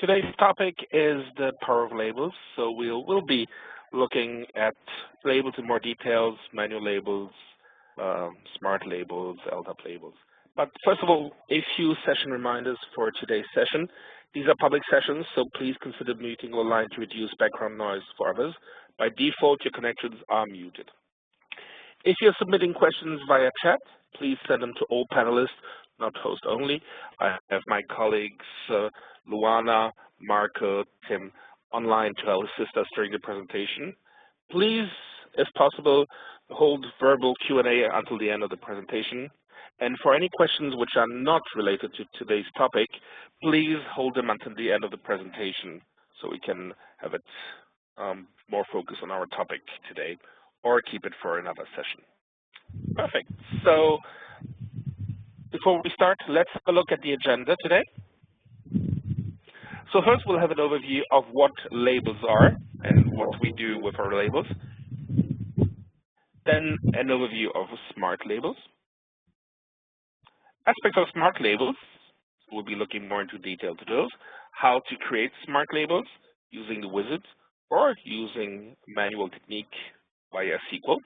Today's topic is the power of labels. So we'll be looking at labels in more details, manual labels, smart labels, LDAP labels. But first of all, a few session reminders for today's session. These are public sessions, so please consider muting your line to reduce background noise for others. By default, your connections are muted. If you're submitting questions via chat, please send them to all panelists, not host only. I have my colleagues Luana, Marco, Tim online to help assist us during the presentation. Please, if possible, hold verbal Q&A until the end of the presentation. And for any questions which are not related to today's topic, please hold them until the end of the presentation so we can have it more focused on our topic today, or keep it for another session. Perfect. So before we start, let's have a look at the agenda today. So first, we'll have an overview of what labels are and what we do with our labels. Then an overview of smart labels. Aspects of smart labels, we'll be looking more into detail to those. How to create smart labels using the wizard or using manual technique via SQL.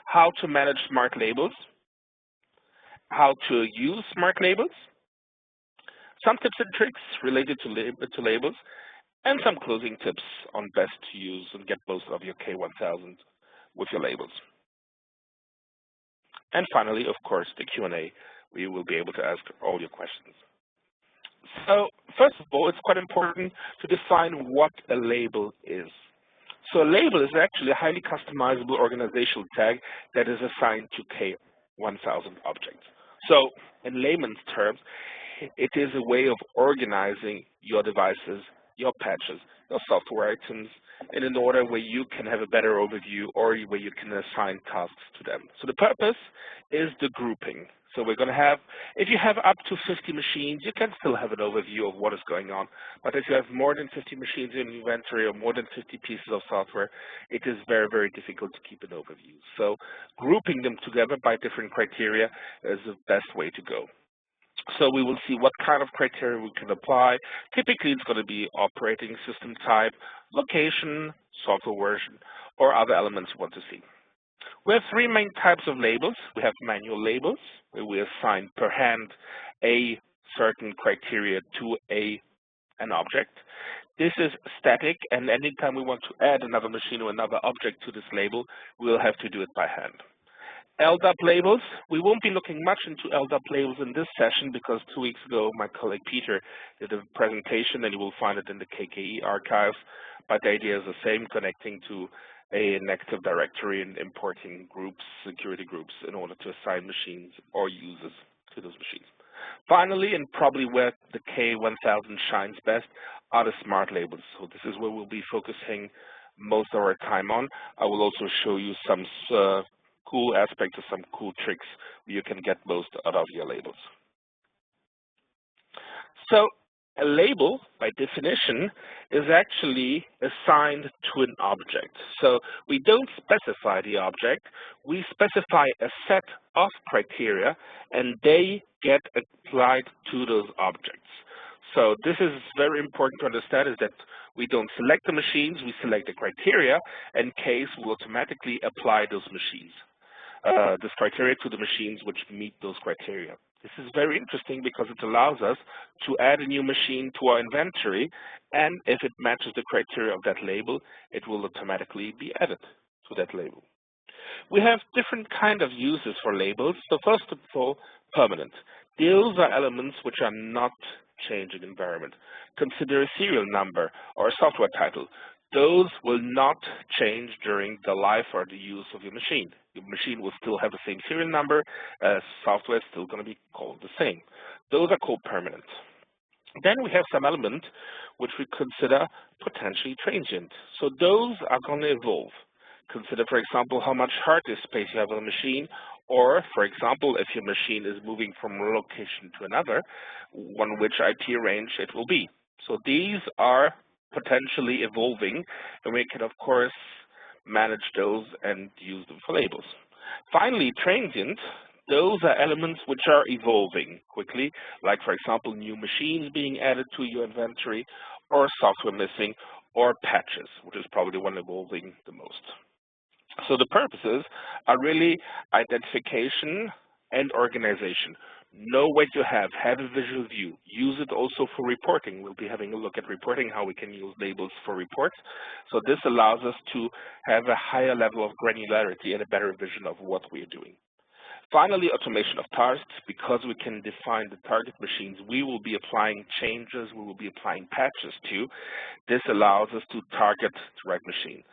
How to manage smart labels. How to use smart labels. Some tips and tricks related to labels, and some closing tips on best to use and get most of your K1000 with your labels. And finally, of course, the Q&A, where you will be able to ask all your questions. So first of all, it's quite important to define what a label is. So a label is actually a highly customizable organizational tag that is assigned to K1000 objects. So in layman's terms, it is a way of organizing your devices, your patches, your software items in an order where you can have a better overview or where you can assign tasks to them. So the purpose is the grouping. So we're going to have, if you have up to 50 machines, you can still have an overview of what is going on. But if you have more than 50 machines in inventory or more than 50 pieces of software, it is very, very difficult to keep an overview. So grouping them together by different criteria is the best way to go. So we will see what kind of criteria we can apply. Typically, it's going to be operating system type, location, software version, or other elements you want to see. We have three main types of labels. We have manual labels, where we assign per hand a certain criteria to an object. This is static, and anytime we want to add another machine or another object to this label, we'll have to do it by hand. LDAP labels, we won't be looking much into LDAP labels in this session because 2 weeks ago my colleague Peter did a presentation and you will find it in the KKE archives, but the idea is the same, connecting to an Active Directory and importing groups, security groups, in order to assign machines or users to those machines. Finally, and probably where the K1000 shines best, are the smart labels. So this is where we'll be focusing most of our time on. I will also show you some cool aspects of some cool tricks where you can get most out of your labels. So a label, by definition, is actually assigned to an object. So we don't specify the object, we specify a set of criteria and they get applied to those objects. So this is very important to understand, is that we don't select the machines, we select the criteria, and case will automatically apply those machines. This criteria to the machines which meet those criteria. This is very interesting because it allows us to add a new machine to our inventory, and if it matches the criteria of that label, it will automatically be added to that label. We have different kind of uses for labels. So first of all, permanent. Those are elements which are not changing environment. Consider a serial number or a software title. Those will not change during the life or the use of your machine. Your machine will still have the same serial number, software is still going to be called the same. Those are called permanent. Then we have some element which we consider potentially transient. So those are going to evolve. Consider, for example, how much hard disk space you have on a machine, or, for example, if your machine is moving from one location to another, on which IP range it will be. So these are potentially evolving, and we can, of course, manage those and use them for labels. Finally, transient. those are elements which are evolving quickly, like for example, new machines being added to your inventory, or software missing, or patches, which is probably the one evolving the most. So the purposes are really identification and organization. Know what you have a visual view. Use it also for reporting. We'll be having a look at reporting, how we can use labels for reports. So this allows us to have a higher level of granularity and a better vision of what we are doing. Finally, automation of tasks. Because we can define the target machines we will be applying changes, we will be applying patches to. This allows us to target the right machine.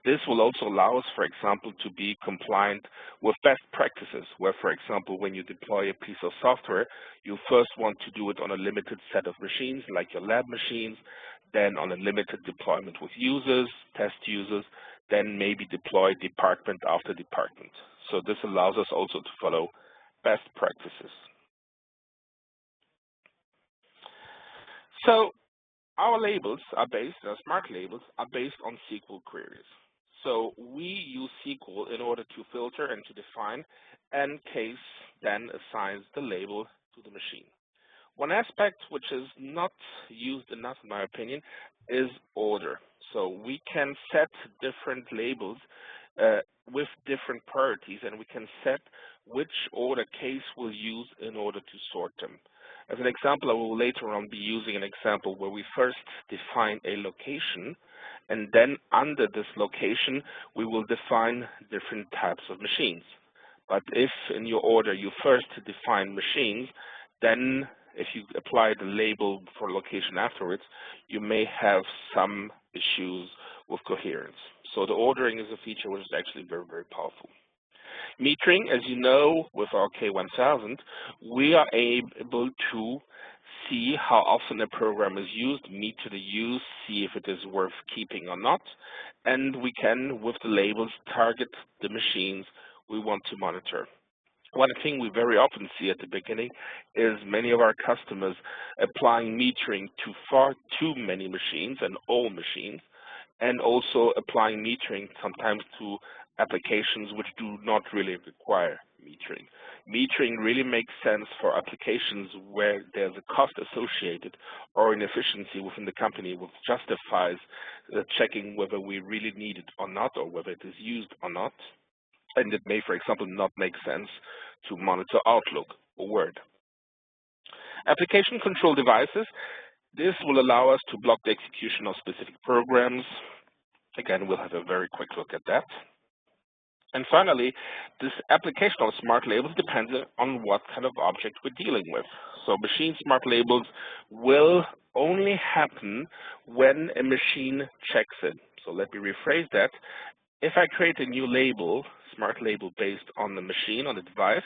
This will also allow us, for example, to be compliant with best practices, where, for example, when you deploy a piece of software, you first want to do it on a limited set of machines, like your lab machines, then on a limited deployment with users, test users, then maybe deploy department after department. So this allows us also to follow best practices. So our labels are based, our smart labels are based on SQL queries. So we use SQL in order to filter and to define, and case then assigns the label to the machine. One aspect which is not used enough, in my opinion, is order. So we can set different labels with different priorities, and we can set which order case we'll use in order to sort them. As an example, I will later on be using an example where we first define a location, and then under this location, we will define different types of machines. But if in your order you first define machines, then if you apply the label for location afterwards, you may have some issues with coherence. So the ordering is a feature which is actually very, very powerful. Metering, as you know, with our K1000, we are able to see how often a program is used, meter the use, see if it is worth keeping or not, and we can, with the labels, target the machines we want to monitor. One thing we very often see at the beginning is many of our customers applying metering to far too many machines and all machines, and also applying metering sometimes to applications which do not really require metering. Metering really makes sense for applications where there's a cost associated or an efficiency within the company which justifies checking whether we really need it or not, or whether it is used or not. And it may, for example, not make sense to monitor Outlook or Word. Application control devices. This will allow us to block the execution of specific programs. Again, we'll have a very quick look at that. And finally, this application of smart labels depends on what kind of object we're dealing with. So machine smart labels will only happen when a machine checks in. So let me rephrase that. If I create a new label, smart label based on the machine, on the device,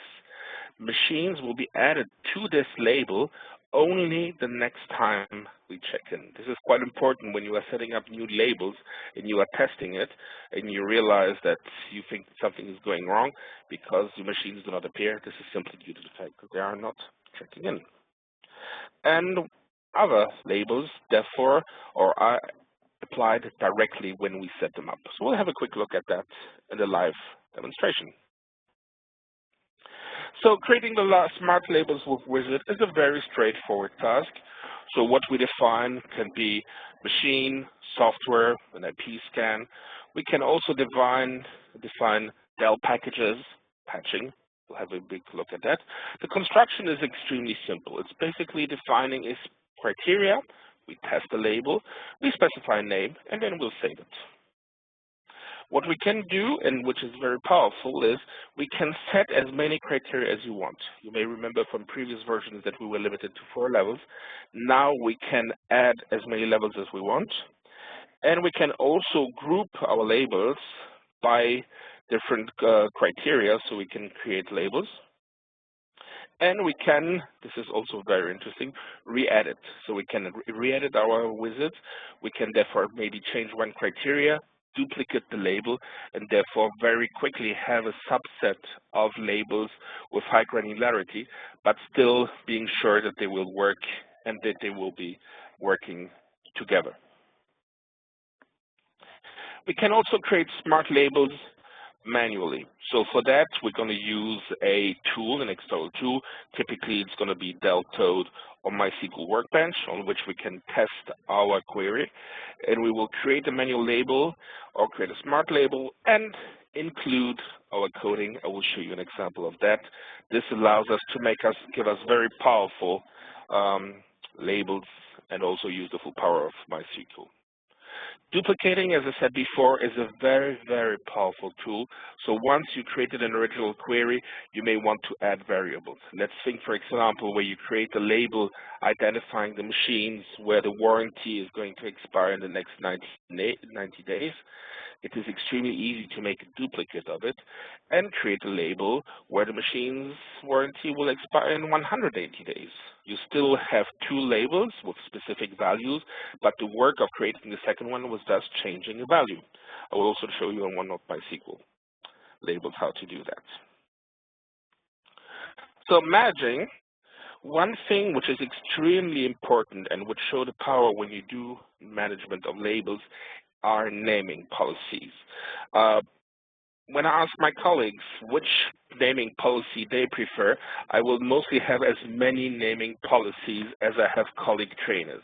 machines will be added to this label only the next time we check in. This is quite important when you are setting up new labels and you are testing it and you realize that you think something is going wrong because the machines do not appear. This is simply due to the fact that they are not checking in. And other labels, therefore, are applied directly when we set them up. So we'll have a quick look at that in the live demonstration. So creating the smart labels with Wizard is a very straightforward task. So what we define can be machine, software, an IP scan. We can also define Dell packages, patching. We'll have a big look at that. The construction is extremely simple. It's basically defining its criteria. We test the label, we specify a name, and then we'll save it. What we can do, and which is very powerful, is we can set as many criteria as you want. You may remember from previous versions that we were limited to 4 levels. Now we can add as many levels as we want. And we can also group our labels by different criteria, so we can create labels. And we can, this is also very interesting, re-edit. So we can re-edit our wizard. We can therefore maybe change one criteria, duplicate the label, and therefore very quickly have a subset of labels with high granularity, but still being sure that they will work and that they will be working together. We can also create smart labels manually. So for that, we're going to use a tool, an external tool. Typically, it's going to be Deltoad or MySQL Workbench, on which we can test our query. And we will create a manual label or create a smart label and include our coding. I will show you an example of that. This allows us to give us very powerful labels and also use the full power of MySQL. Duplicating, as I said before, is a very, very powerful tool. So once you created an original query, you may want to add variables. Let's think, for example, where you create a label identifying the machines where the warranty is going to expire in the next 90 days. It is extremely easy to make a duplicate of it and create a label where the machine's warranty will expire in 180 days. You still have two labels with specific values, but the work of creating the second one was thus changing the value. I will also show you on one of MySQL labels how to do that. So managing, one thing which is extremely important and would show the power when you do management of labels are naming policies. When I ask my colleagues which naming policy they prefer, I will mostly have as many naming policies as I have colleague trainers.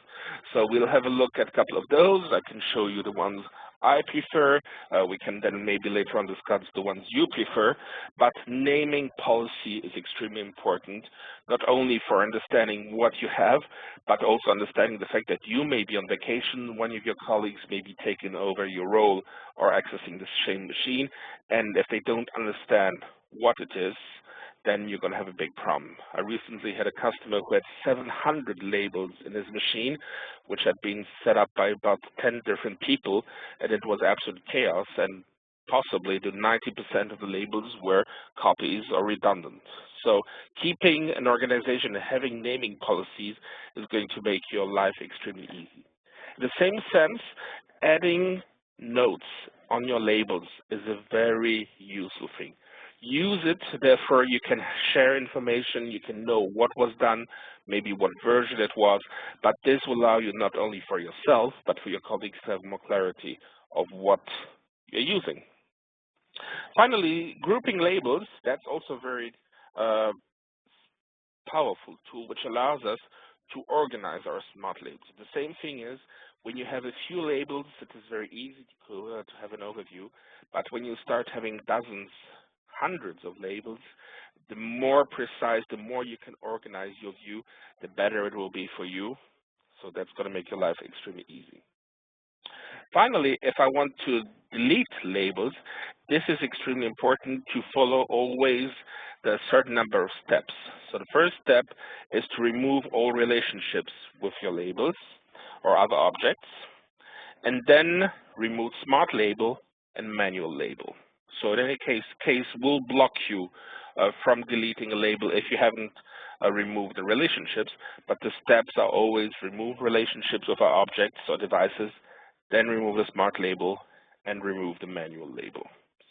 So we'll have a look at a couple of those. I can show you the ones I prefer. We can then maybe later on discuss the ones you prefer. But naming policy is extremely important, not only for understanding what you have, but also understanding the fact that you may be on vacation, one of your colleagues may be taking over your role or accessing the same machine, and if they don't understand what it is, then you're going to have a big problem. I recently had a customer who had 700 labels in his machine, which had been set up by about 10 different people, and it was absolute chaos, and possibly the 90% of the labels were copies or redundant. So keeping an organization and having naming policies is going to make your life extremely easy. In the same sense, adding notes on your labels is a very useful thing. Use it, therefore you can share information, you can know what was done, maybe what version it was, but this will allow you not only for yourself, but for your colleagues to have more clarity of what you're using. Finally, grouping labels, that's also a very powerful tool which allows us to organize our smart labels. The same thing is, when you have a few labels, it is very easy to have an overview, but when you start having dozens, hundreds of labels, the more precise, the more you can organize your view, the better it will be for you. So that's going to make your life extremely easy. Finally, if I want to delete labels, this is extremely important to follow always the certain number of steps. So the first step is to remove all relationships with your labels or other objects, and then remove smart label and manual label. So in any case will block you from deleting a label if you haven't removed the relationships, but the steps are always remove relationships with our objects or devices, then remove the smart label and remove the manual label.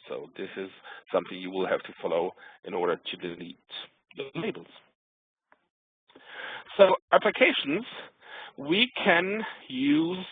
So this is something you will have to follow in order to delete the labels. So applications, we can use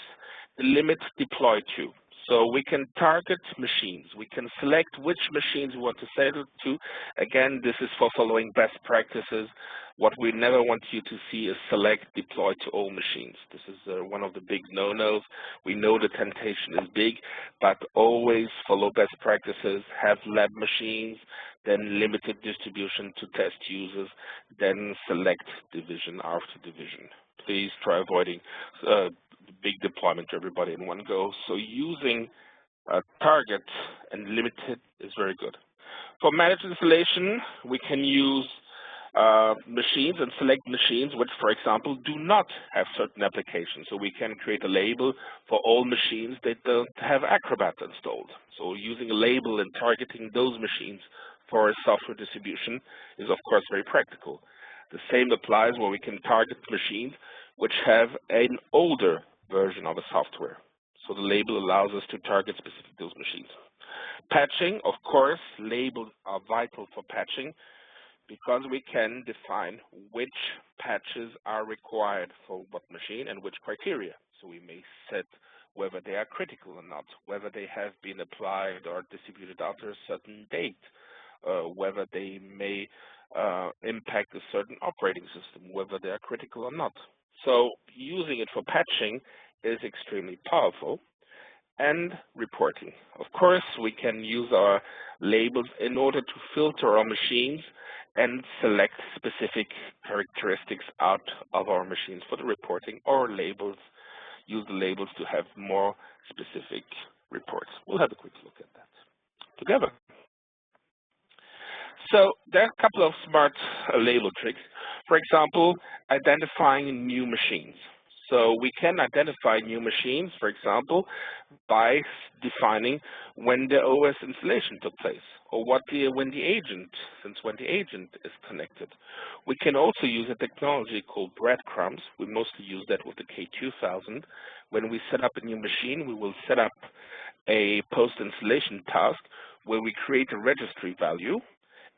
the limit deploy to. So we can target machines. We can select which machines we want to sell it to. Again, this is for following best practices. What we never want you to see is select deploy to all machines. This is one of the big no-nos. We know the temptation is big, but always follow best practices, have lab machines, then limited distribution to test users, then select division after division. Please try avoiding big deployment to everybody in one go. So using target and limited is very good. For managed installation, we can use machines and select machines which, for example, do not have certain applications. So we can create a label for all machines that don't have Acrobat installed. So using a label and targeting those machines for a software distribution is, of course, very practical. The same applies where we can target machines which have an older version of a software. So the label allows us to target specific those machines. Patching, of course, labels are vital for patching. because we can define which patches are required for what machine and which criteria. So we may set whether they are critical or not, whether they have been applied or distributed after a certain date, whether they may impact a certain operating system, whether they are critical or not. So using it for patching is extremely powerful. And reporting. Of course, we can use our labels in order to filter our machines and select specific characteristics out of our machines for the reporting, or labels, use the labels to have more specific reports. We'll have a quick look at that together. So there are a couple of smart label tricks. For example, identifying new machines. So we can identify new machines, for example, by defining when the OS installation took place, or when the agent is connected. We can also use a technology called breadcrumbs. We mostly use that with the K2000. When we set up a new machine, we will set up a post-installation task where we create a registry value.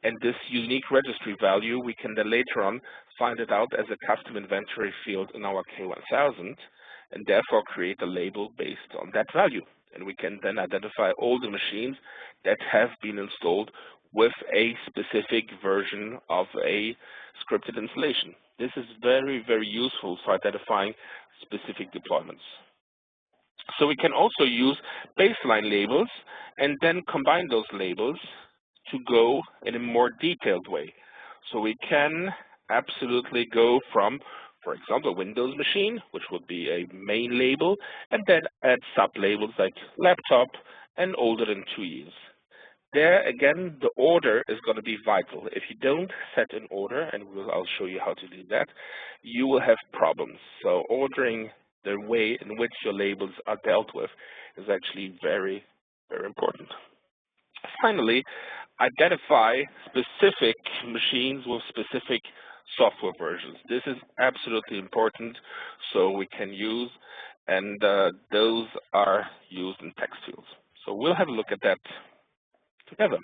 And this unique registry value, we can then later on find it out as a custom inventory field in our K1000, and therefore create a label based on that value. And we can then identify all the machines that have been installed with a specific version of a scripted installation. This is very, very useful for identifying specific deployments. So we can also use baseline labels and then combine those labels to go in a more detailed way. So we can absolutely go from, for example, a Windows machine, which would be a main label, and then add sub-labels like laptop and older than 2 years. There, again, the order is going to be vital. If you don't set an order, and I'll show you how to do that, you will have problems. So ordering the way in which your labels are dealt with is actually very, very important. Finally, identify specific machines with specific software versions. This is absolutely important, so we can use, and those are used in text fields. So we'll have a look at that together.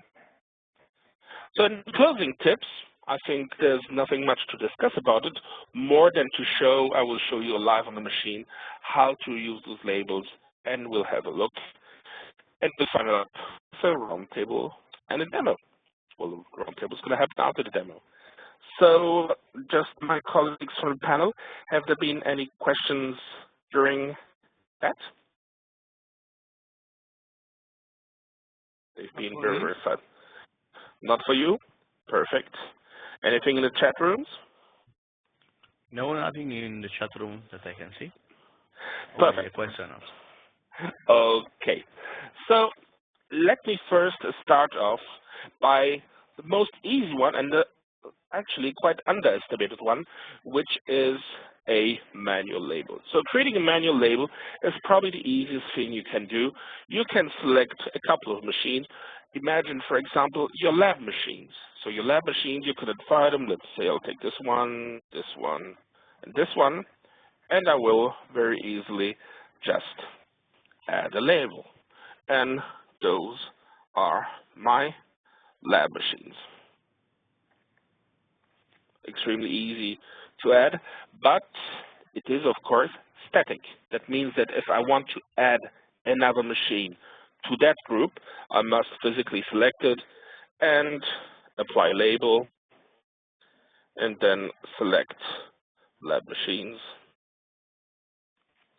So in closing tips, I think there's nothing much to discuss about it, more than to show, I will show you live on the machine how to use those labels, and we'll have a look. And we'll find out a roundtable and a demo. Well, the roundtable is going to happen after the demo. So just my colleagues from the panel, have there been any questions during that? They've been very, very fun. Not for you? Perfect. Anything in the chat rooms? No, nothing in the chat room that I can see. Perfect. Question. Okay. So let me first start off by the most easy one, and the actually quite underestimated one, which is a manual label. So creating a manual label is probably the easiest thing you can do. You can select a couple of machines. Imagine, for example, your lab machines. So your lab machines, you could identify them. Let's say I'll take this one, and this one, and I will very easily just add a label. And those are my lab machines. Extremely easy to add, but it is, of course, static. That means that if I want to add another machine to that group, I must physically select it and apply label, and then select lab machines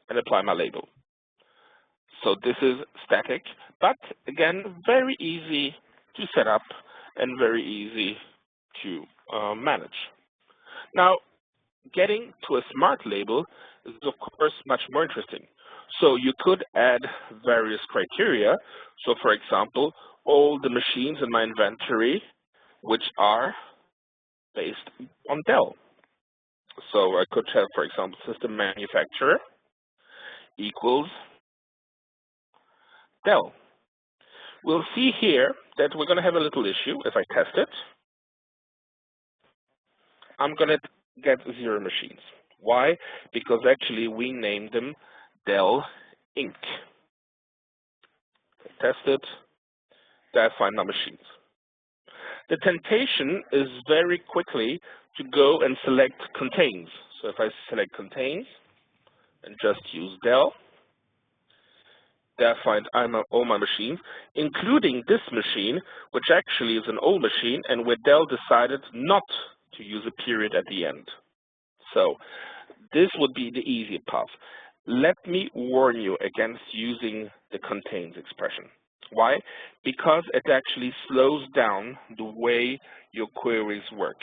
and apply my label. So this is static, but again, very easy to set up and very easy to manage. Now, getting to a smart label is, of course, much more interesting. So you could add various criteria. So, for example, all the machines in my inventory which are based on Dell. So I could have, for example, system manufacturer equals Dell. We'll see here that we're going to have a little issue if I test it. I'm going to get 0 machines. Why? Because actually we named them Dell Inc. Test it. There I find my machines. the temptation is very quickly to go and select contains. So if I select contains and just use del, there I find all my machines, including this machine, which actually is an old machine, and where del decided not to use a period at the end. So this would be the easy path. Let me warn you against using the contains expression. Why? Because it actually slows down the way your queries work.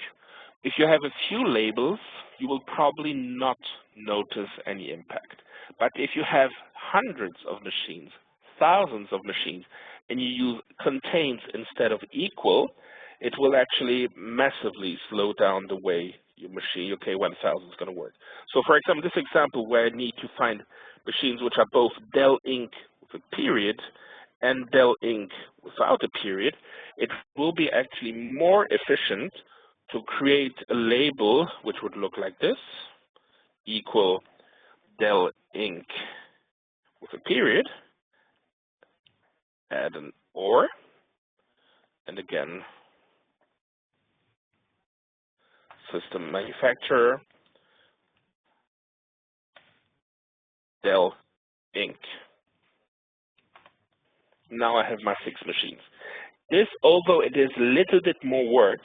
If you have a few labels, you will probably not notice any impact. But if you have hundreds of machines, thousands of machines, and you use contains instead of equal, it will actually massively slow down the way your machine, your K1000 is going to work. So for example, this example where I need to find machines which are both del inc with a period and del inc without a period, it will be actually more efficient to create a label which would look like this, equal del inc with a period, add an or, and again, system manufacturer, del inc. Now I have my 6 machines. This, although it is a little bit more work,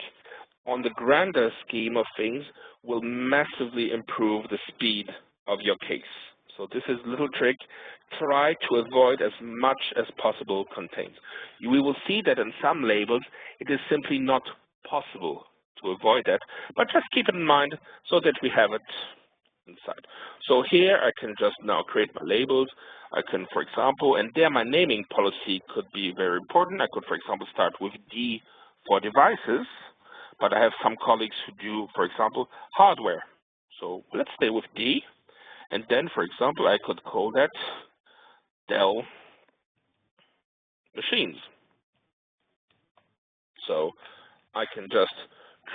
on the grander scheme of things, will massively improve the speed of your case. So this is a little trick. Try to avoid as much as possible contains. We will see that in some labels, it is simply not possible to avoid that, but just keep it in mind so that we have it inside. So here I can just now create my labels. I can, for example, and there my naming policy could be very important. I could, for example, start with D for devices, but I have some colleagues who do, for example, hardware. So let's stay with D. And then, for example, I could call that del machines. So I can just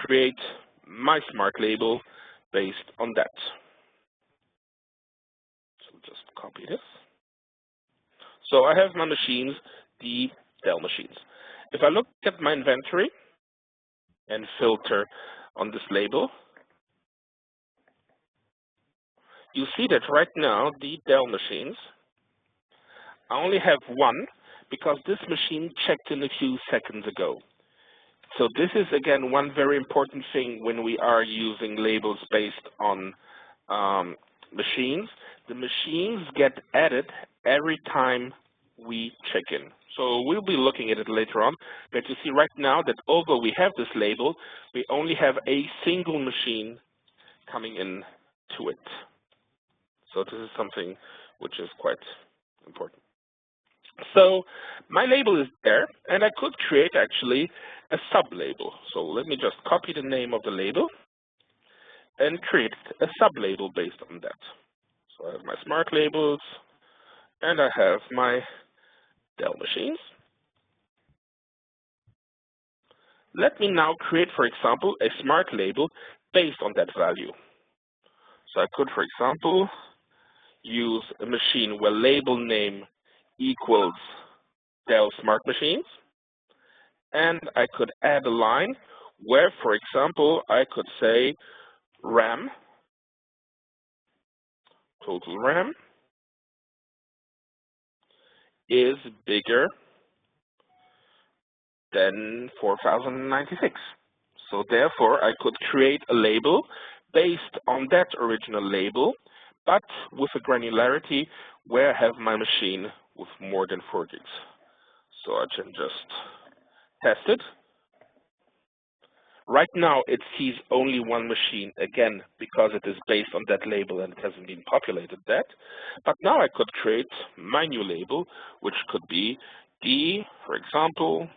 create my smart label based on that. So just copy this. So I have my machines, the del machines. If I look at my inventory and filter on this label, you see that right now the del machines, I only have one because this machine checked in a few seconds ago. So this is, again, one very important thing when we are using labels based on machines. The machines get added every time we check in. So we'll be looking at it later on, but you see right now that although we have this label, we only have a single machine coming in to it. So this is something which is quite important. So my label is there, and I could create actually a sub-label. So let me just copy the name of the label and create a sub-label based on that. So I have my smart labels, and I have my del machines. Let me now create, for example, a smart label based on that value. So I could, for example, use a machine where label name equals del smart machines, and I could add a line where, for example, I could say RAM, total RAM, is bigger than 4096. So therefore, I could create a label based on that original label, but with a granularity where I have my machine with more than 4 gigs. So I can just test it. Right now, it sees only one machine, again, because it is based on that label and it hasn't been populated that. But now I could create my new label, which could be D, for example,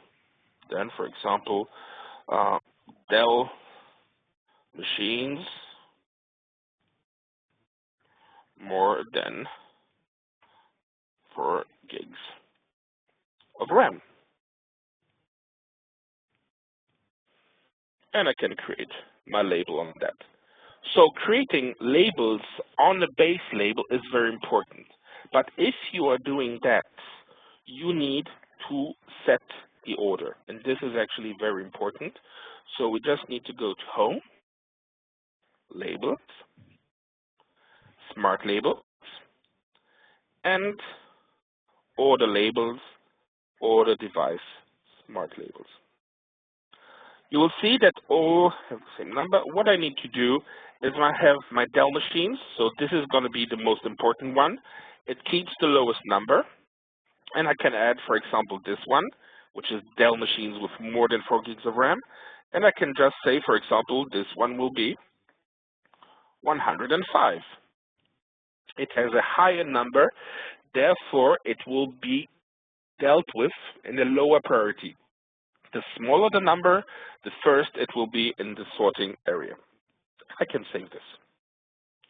then, for example, del machines more than 4 gigs of RAM. And I can create my label on that. So creating labels on a base label is very important. But if you are doing that, you need to set the order. And this is actually very important. So we just need to go to Home, Labels, Smart Labels, and Order Labels, Order Device, Smart Labels. You will see that all have the same number. What I need to do is I have my Dell machines, so this is going to be the most important one. It keeps the lowest number, and I can add, for example, this one, which is Dell machines with more than 4 gigs of RAM, and I can just say, for example, this one will be 105. It has a higher number, therefore it will be dealt with in a lower priority. The smaller the number, the first it will be in the sorting area. I can save this.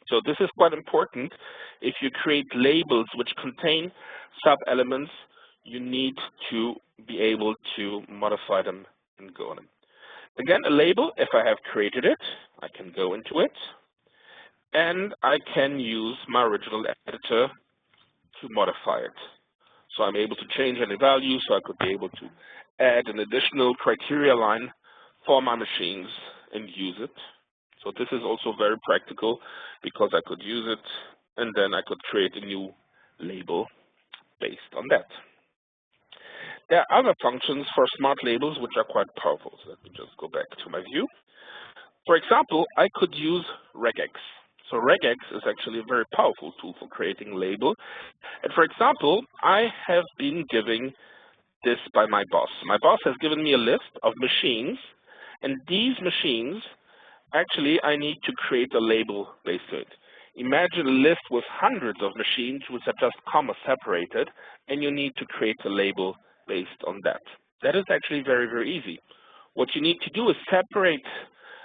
So this is quite important. If you create labels which contain sub-elements, you need to be able to modify them and go on them. Again, a label, if I have created it, I can go into it, and I can use my original editor to modify it. So I'm able to change any value, so I could be able to add an additional criteria line for my machines and use it. So this is also very practical because I could use it and then I could create a new label based on that. There are other functions for smart labels which are quite powerful. So let me just go back to my view. For example, I could use regex. So regex is actually a very powerful tool for creating a label. And for example, I have been given this by my boss. My boss has given me a list of machines, and these machines, actually, I need to create a label based on it. Imagine a list with hundreds of machines which are just comma separated, and you need to create a label based on that. That is actually very, very easy. What you need to do is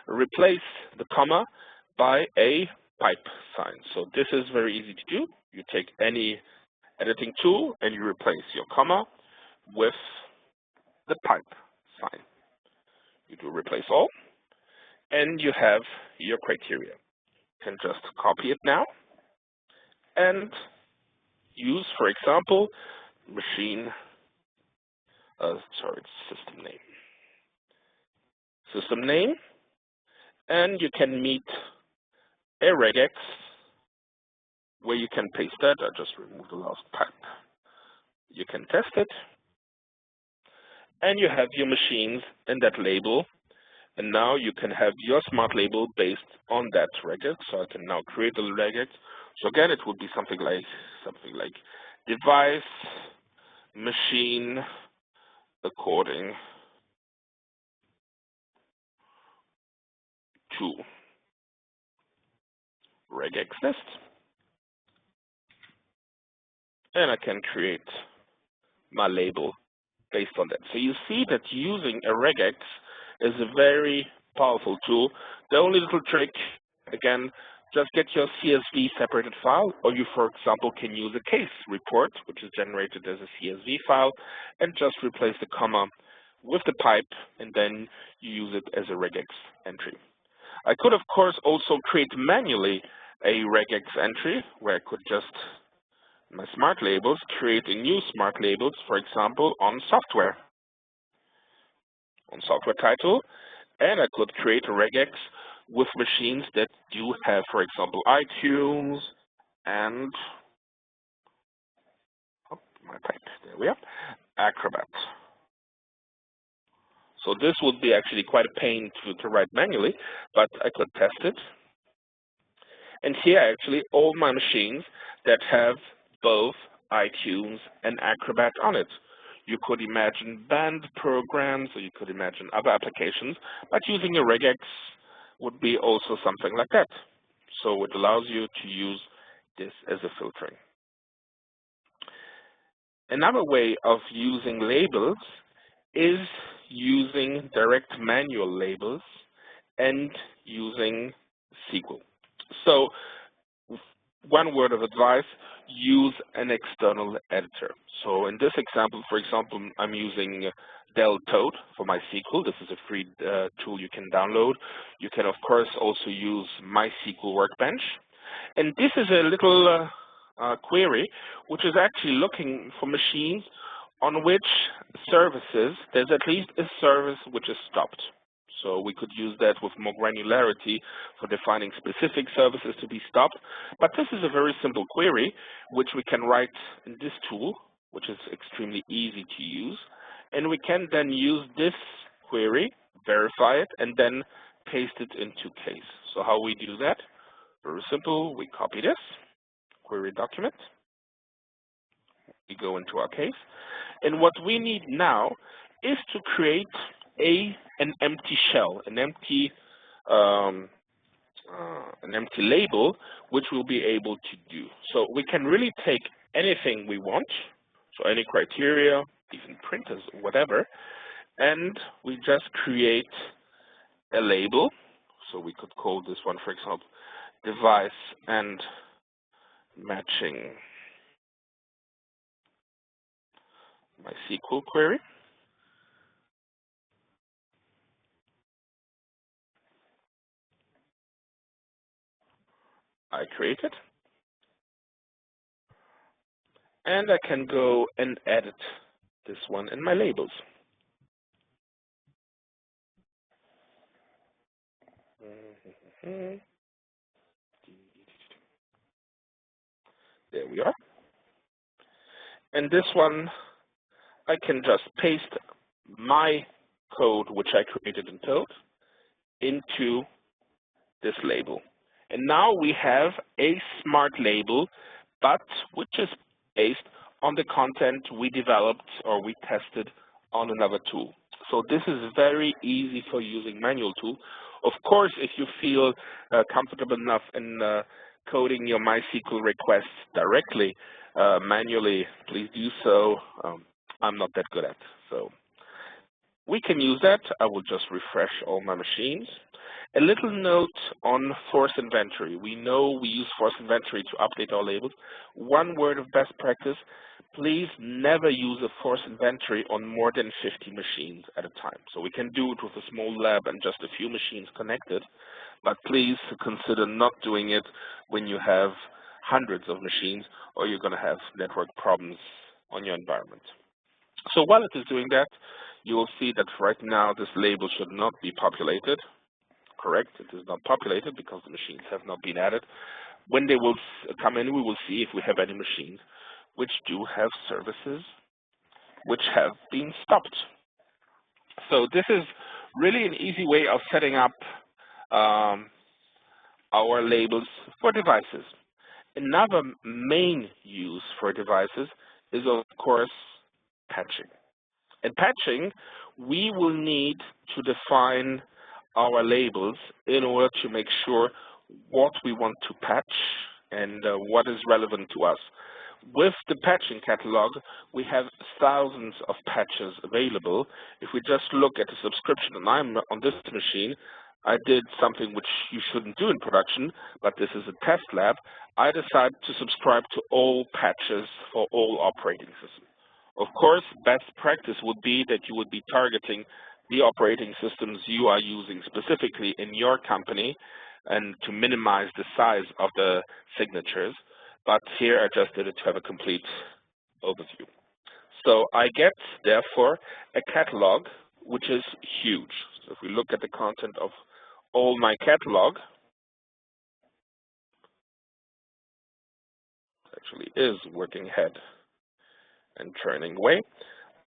replace the comma by a pipe sign. So this is very easy to do. You take any editing tool and you replace your comma with the pipe sign. You do replace all, and you have your criteria. You can just copy it now and use, for example, system name. System name, and you can meet a regex where you can paste that. I just removed the last pipe. You can test it, and you have your machines in that label, and now you can have your smart label based on that regex. So I can now create a regex. So again, it would be something like device machine according to regex list, and I can create my label based on that. So you see that using a regex is a very powerful tool. The only little trick, again, just get your CSV separated file, or you, for example, can use a case report, which is generated as a CSV file, and just replace the comma with the pipe, and then you use it as a regex entry. I could, of course, also create manually a regex entry where I could just, my smart labels, create a new smart labels, for example, on software title, and I could create a regex with machines that do have, for example, iTunes and there we are, Acrobat. So this would be actually quite a pain to write manually, but I could test it. And here actually all my machines that have both iTunes and Acrobat on it. You could imagine band programs, or you could imagine other applications, but using a regex would be also something like that. So it allows you to use this as a filtering. Another way of using labels is using direct manual labels and using SQL. So one word of advice, use an external editor. So in this example, for example, I'm using Dell Toad for my SQL. This is a free tool you can download. You can, of course, also use MySQL Workbench. And this is a little query which is actually looking for machines on which services there's at least a service which is stopped. So we could use that with more granularity for defining specific services to be stopped. But this is a very simple query, which we can write in this tool, which is extremely easy to use. And we can then use this query, verify it, and then paste it into case. So how we do that? Very simple. We copy this query document. We go into our case. And what we need now is to create an empty shell, an empty label, which we'll be able to do. So we can really take anything we want, so any criteria, even printers, whatever, and we just create a label. So we could call this one, for example, device and matching MySQL query. I create it. And I can go and edit this one in my labels. There we are. And this one, I can just paste my code, which I created in code, into this label. And now we have a smart label, but which is based on the content we developed or we tested on another tool. So this is very easy for using manual tool. Of course, if you feel comfortable enough in coding your MySQL requests directly, manually, please do so. I'm not that good at, so we can use that. I will just refresh all my machines. A little note on force inventory. We know we use force inventory to update our labels. One word of best practice, please never use a force inventory on more than 50 machines at a time. So we can do it with a small lab and just a few machines connected, but please consider not doing it when you have hundreds of machines or you're going to have network problems on your environment. So while it is doing that, you will see that right now this label should not be populated. Correct, it is not populated because the machines have not been added. When they will come in, we will see if we have any machines which do have services which have been stopped. So this is really an easy way of setting up our labels for devices. Another main use for devices is, of course, patching. In patching, we will need to define our labels in order to make sure what we want to patch and what is relevant to us. With the patching catalog, we have thousands of patches available. If we just look at the subscription, and I'm on this machine, I did something which you shouldn't do in production, but this is a test lab. I decided to subscribe to all patches for all operating systems. Of course, best practice would be that you would be targeting the operating systems you are using specifically in your company and to minimize the size of the signatures. But here I just did it to have a complete overview. So I get, therefore, a catalog which is huge. So if we look at the content of all my catalog, it actually is working ahead and turning away.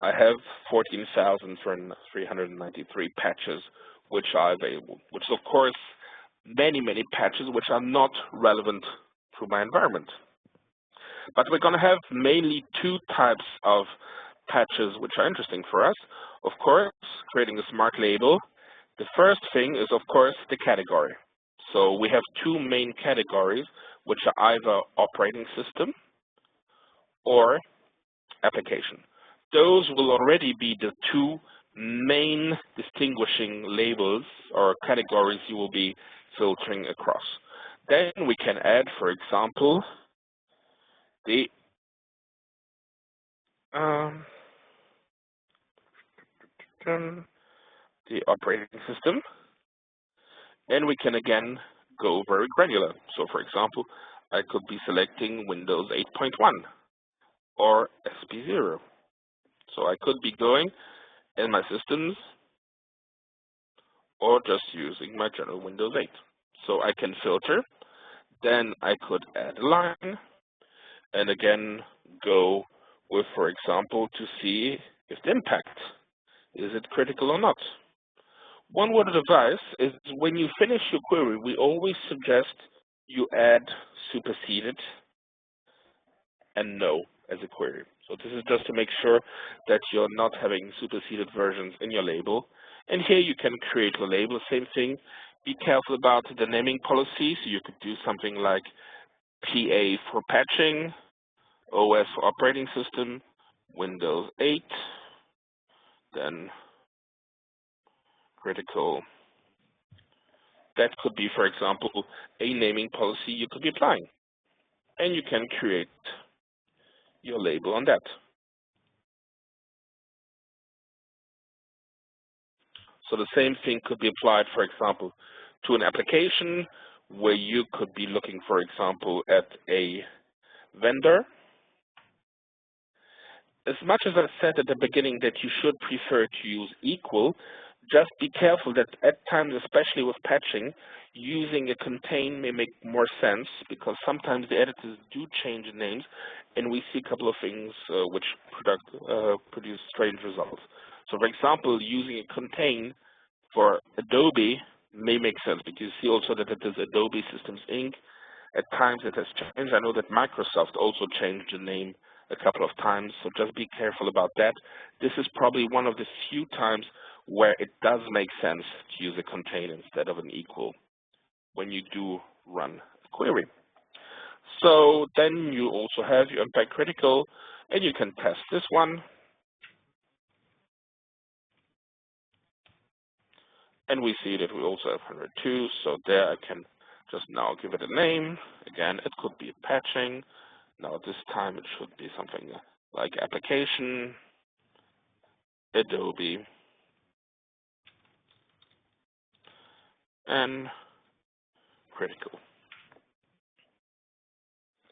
I have 14,393 patches which are available, which is, of course, many, many patches which are not relevant to my environment. But we're going to have mainly two types of patches which are interesting for us. Of course, creating a smart label. The first thing is, of course, the category. So we have two main categories, which are either operating system or application. Those will already be the two main distinguishing labels or categories you will be filtering across. Then we can add, for example, the operating system, and we can again go very granular. So, for example, I could be selecting Windows 8.1 or SP0. So I could be going in my systems or just using my general Windows 8. So I can filter, then I could add a line, and again go with, for example, to see if the impact, is it critical or not. One word of advice is when you finish your query, we always suggest you add superseded and no as a query. So this is just to make sure that you're not having superseded versions in your label. And here you can create a label, same thing. Be careful about the naming policy. So you could do something like PA for patching, OS for operating system, Windows 8, then critical. That could be, for example, a naming policy you could be applying. And you can create your label on that. So the same thing could be applied, for example, to an application where you could be looking, for example, at a vendor. As much as I said at the beginning that you should prefer to use equal, just be careful that at times, especially with patching, using a contain may make more sense because sometimes the editors do change the names and we see a couple of things which produce strange results. So for example, using a contain for Adobe may make sense because you see also that it is Adobe Systems Inc. At times it has changed. I know that Microsoft also changed the name a couple of times, so just be careful about that. This is probably one of the few times where it does make sense to use a contain instead of an equal when you do run a query. So then you also have your impact critical, and you can test this one. And we see that we also have 102, so there I can just now give it a name. Again, it could be patching. Now this time it should be something like application, Adobe, and critical.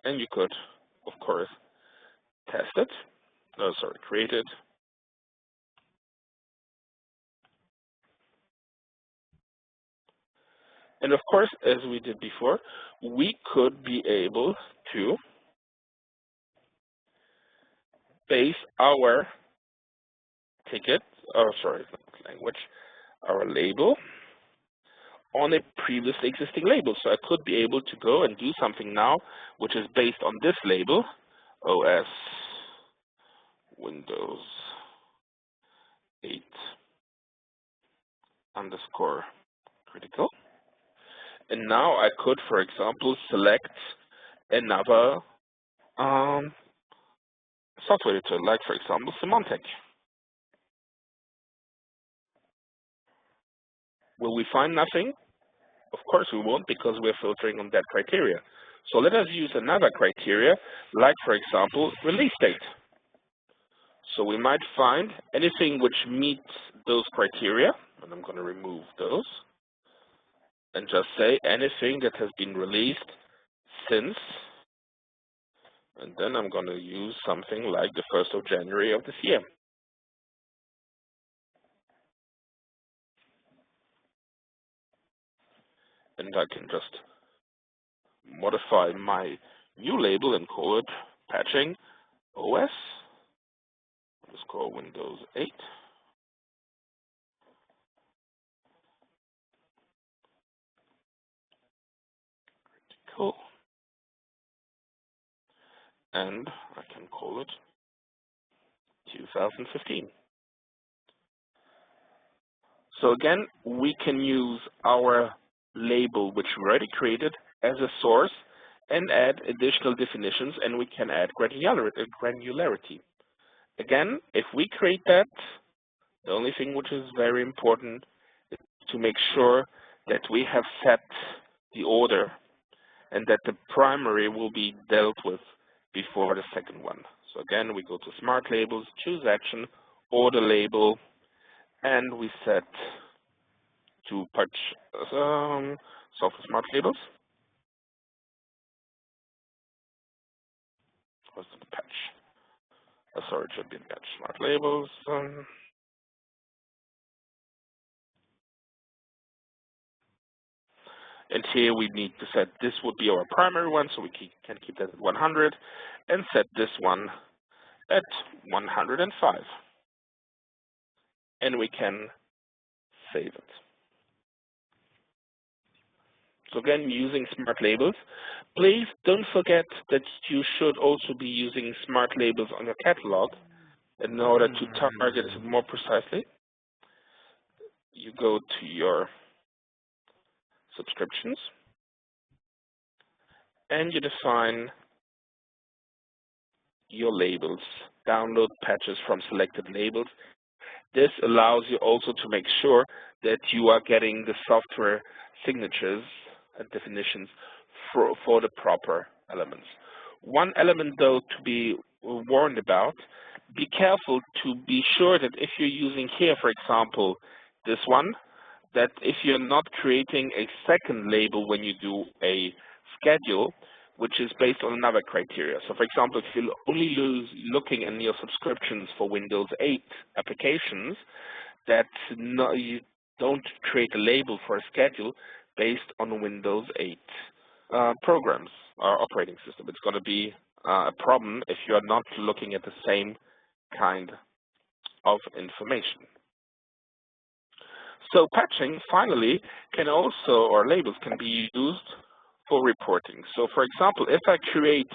And you could, of course, test it. Create it. And of course, as we did before, we could be able to base our ticket, our label on a previously existing label. So I could be able to go and do something now, which is based on this label, OS Windows 8 underscore critical. And now I could, for example, select another software editor, like, for example, Symantec. Will we find nothing? Of course we won't, because we're filtering on that criteria. So let us use another criteria, like, for example, release date. So we might find anything which meets those criteria, and I'm going to remove those, and just say anything that has been released since, and then I'm going to use something like the 1st of January of this year. And I can just modify my new label and call it patching OS underscore Windows 8. Cool. And I can call it 2015. So again, we can use our label, which we already created, as a source and add additional definitions, and we can add granularity. Again, if we create that, the only thing which is very important is to make sure that we have set the order and that the primary will be dealt with before the second one. So again, we go to Smart Labels, choose Action, Order Label, and we set to patch software Smart Labels. What's the patch? sorry, it should be Patch Smart Labels. And here we need to set, this would be our primary one, so we can keep that at 100, and set this one at 105. And we can save it. So again, using smart labels. Please don't forget that you should also be using smart labels on your catalog in order to target it more precisely. You go to your subscriptions, and you define your labels, download patches from selected labels. This allows you also to make sure that you are getting the software signatures and definitions for the proper elements. One element, though, to be warned about, be careful to be sure that if you're using here, for example, this one, that if you're not creating a second label when you do a schedule, which is based on another criteria. So for example, if you're only looking in your subscriptions for Windows 8 applications, that you don't create a label for a schedule based on Windows 8 programs or operating system. It's going to be a problem if you're not looking at the same kind of information. So patching, finally, can also, or labels can be used for reporting. So for example, if I create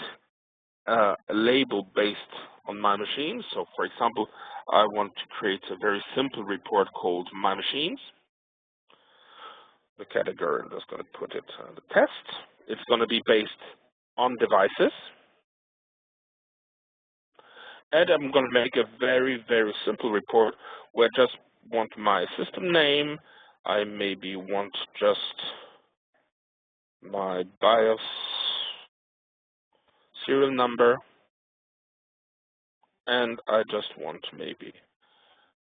a label based on my machine, so for example, I want to create a very simple report called My Machines. The category, I'm just going to put it the test. It's going to be based on devices. And I'm going to make a very, very simple report where I just want my system name. I maybe want just my BIOS serial number. And I just want maybe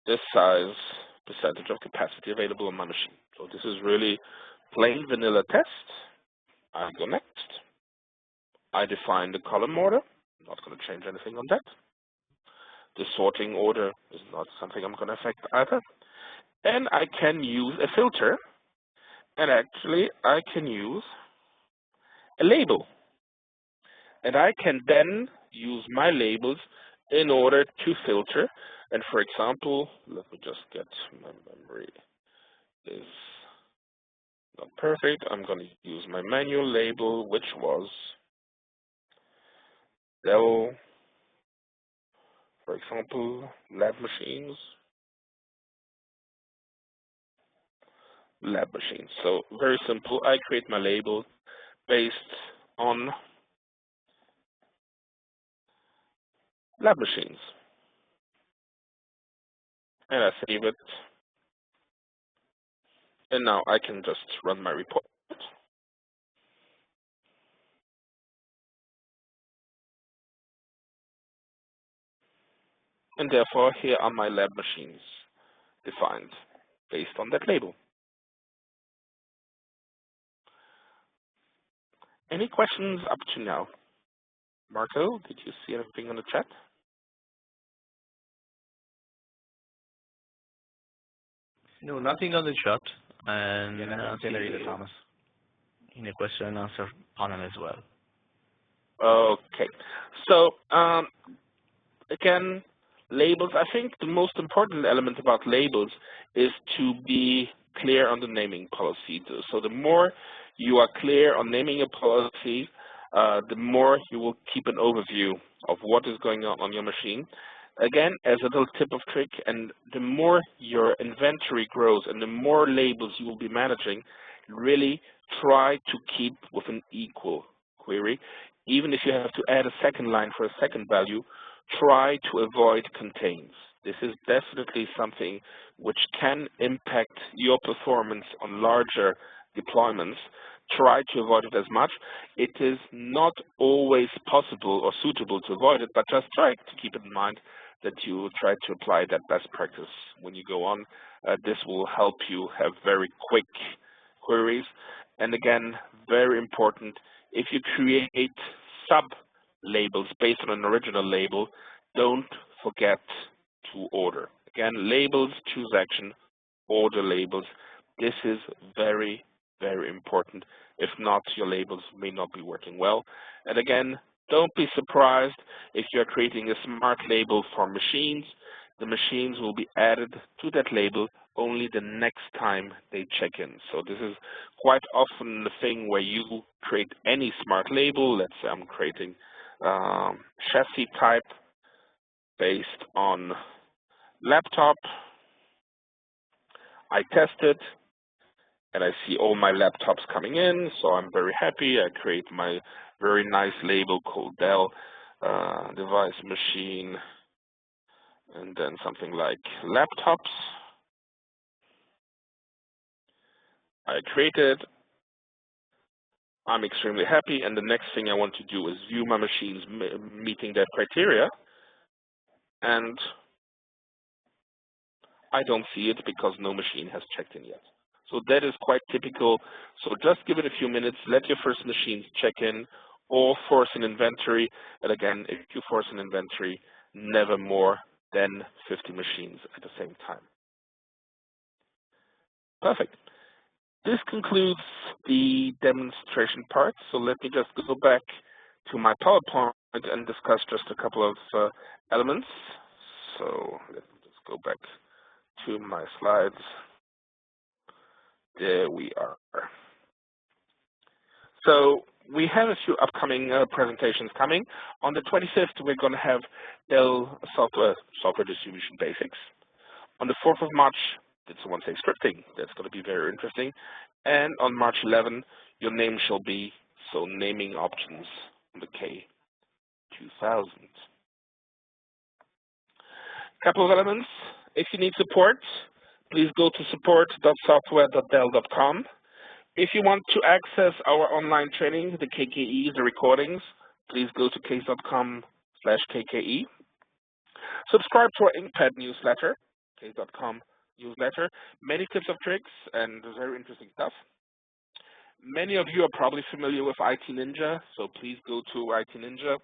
this size percentage of capacity available on my machine. So this is really plain vanilla test. I go next. I define the column order. I'm not going to change anything on that. The sorting order is not something I'm going to affect either. And I can use a filter. And actually, I can use a label. And I can then use my labels in order to filter. And for example, let me just get my memory is not perfect. I'm going to use my manual label, which was Dell, for example, lab machines. Lab machines. So very simple. I create my label based on lab machines. And I save it. And now I can just run my report. And therefore, here are my lab machines defined based on that label. Any questions up to now? Marco, did you see anything in the chat? No, nothing on the chat. And Thomas. in the question and answer panel as well. Okay. So again, labels. I think the most important element about labels is to be clear on the naming policy. So the more you are clear on naming your policy, the more you will keep an overview of what is going on your machine. Again, as a little tip of trick, and the more your inventory grows and the more labels you will be managing, really try to keep with an equal query. Even if you have to add a second line for a second value, try to avoid contains. This is definitely something which can impact your performance on larger deployments. Try to avoid it as much. It is not always possible or suitable to avoid it, but just try to keep it in mind that you try to apply that best practice when you go on. This will help you have very quick queries. And again, very important, if you create sub-labels based on an original label, don't forget to order. Again, labels, choose action, order labels. This is very, very important. If not, your labels may not be working well. And again, don't be surprised if you're creating a smart label for machines. The machines will be added to that label only the next time they check in. So this is quite often the thing where you create any smart label. Let's say I'm creating chassis type based on laptop. I test it and I see all my laptops coming in, so I'm very happy. I create my very nice label called Dell device machine, and then something like laptops. I create it. I'm extremely happy, and the next thing I want to do is view my machines meeting that criteria, and I don't see it because no machine has checked in yet. So that is quite typical. So just give it a few minutes, let your first machines check in, or force an inventory. And again, if you force an inventory, never more than 50 machines at the same time. Perfect. This concludes the demonstration part. So let me just go back to my PowerPoint and discuss just a couple of elements. So let me just go back to my slides. There we are. So we have a few upcoming presentations coming. On the 25th, we're going to have Dell software distribution basics. On the 4th of March, did someone say scripting? That's going to be very interesting. And on March 11, your name shall be, so naming options on the K2000. Couple of elements. If you need support, please go to support.software.dell.com. If you want to access our online training, the KKE, the recordings, please go to case.com/KKE. Subscribe to our Inkpad newsletter, case.com newsletter. Many tips of tricks and very interesting stuff. Many of you are probably familiar with IT Ninja, so please go to IT Ninja.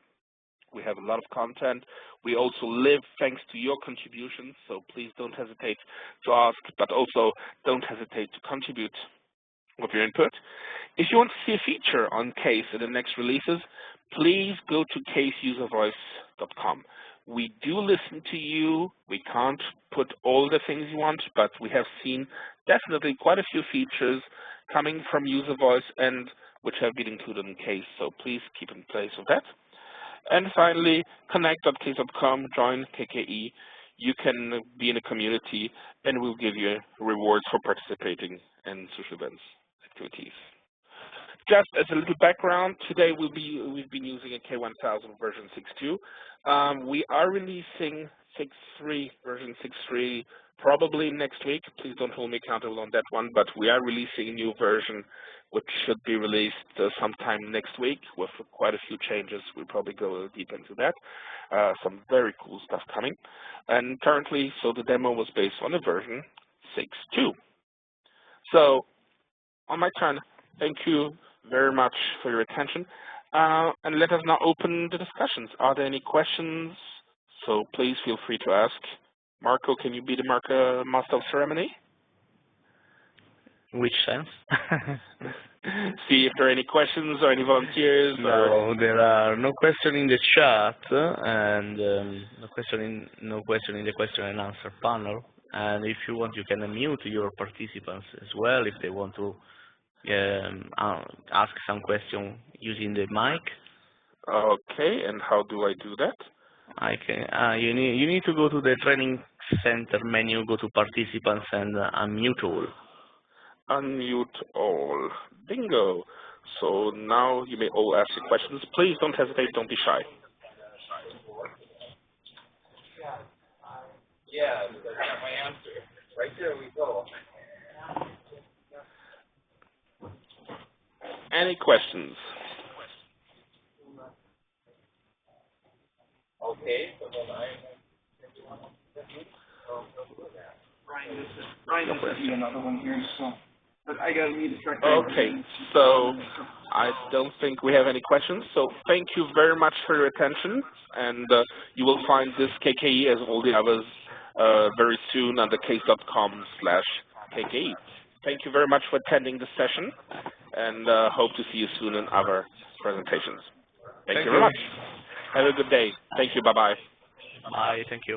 We have a lot of content. We also live thanks to your contributions, so please don't hesitate to ask, but also don't hesitate to contribute with your input. If you want to see a feature on Case in the next releases, please go to caseuservoice.com. We do listen to you. We can't put all the things you want, but we have seen definitely quite a few features coming from user voice and which have been included in Case, so please keep in place with that. And finally, connect.case.com, join KKE. You can be in a community and we'll give you rewards for participating in social events activities. Just as a little background, today we've been using a K1000 version 6.2. We are releasing 6.3, version 6.3 probably next week. Please don't hold me accountable on that one, but we are releasing a new version which should be released sometime next week with quite a few changes. We'll probably go deep into that. Some very cool stuff coming. And currently, so the demo was based on a version 6.2. So on my turn, thank you very much for your attention. And let us now open the discussions. Are there any questions? So please feel free to ask. Marco, can you be the master of ceremony? Which sense? See if there are any questions or any volunteers. No, there are no questions in the chat, and no question in the question and answer panel. And if you want, you can unmute your participants as well if they want to ask some question using the mic. Okay, and how do I do that? You need to go to the training center menu, go to participants, and unmute all. Unmute all. Bingo. So now you may all ask your questions. Please don't hesitate, don't be shy. Yeah, that's my answer. Right there we go. Any questions? Okay, so then Brian, this is another one here, so but I gotta be distracted. Okay, so I don't think we have any questions, so thank you very much for your attention, and you will find this KKE as all the others very soon on the case.com/KKE. Thank you very much for attending this session, and hope to see you soon in other presentations. Thank you very much. Have a good day. Thank you. Bye-bye. Bye. Thank you.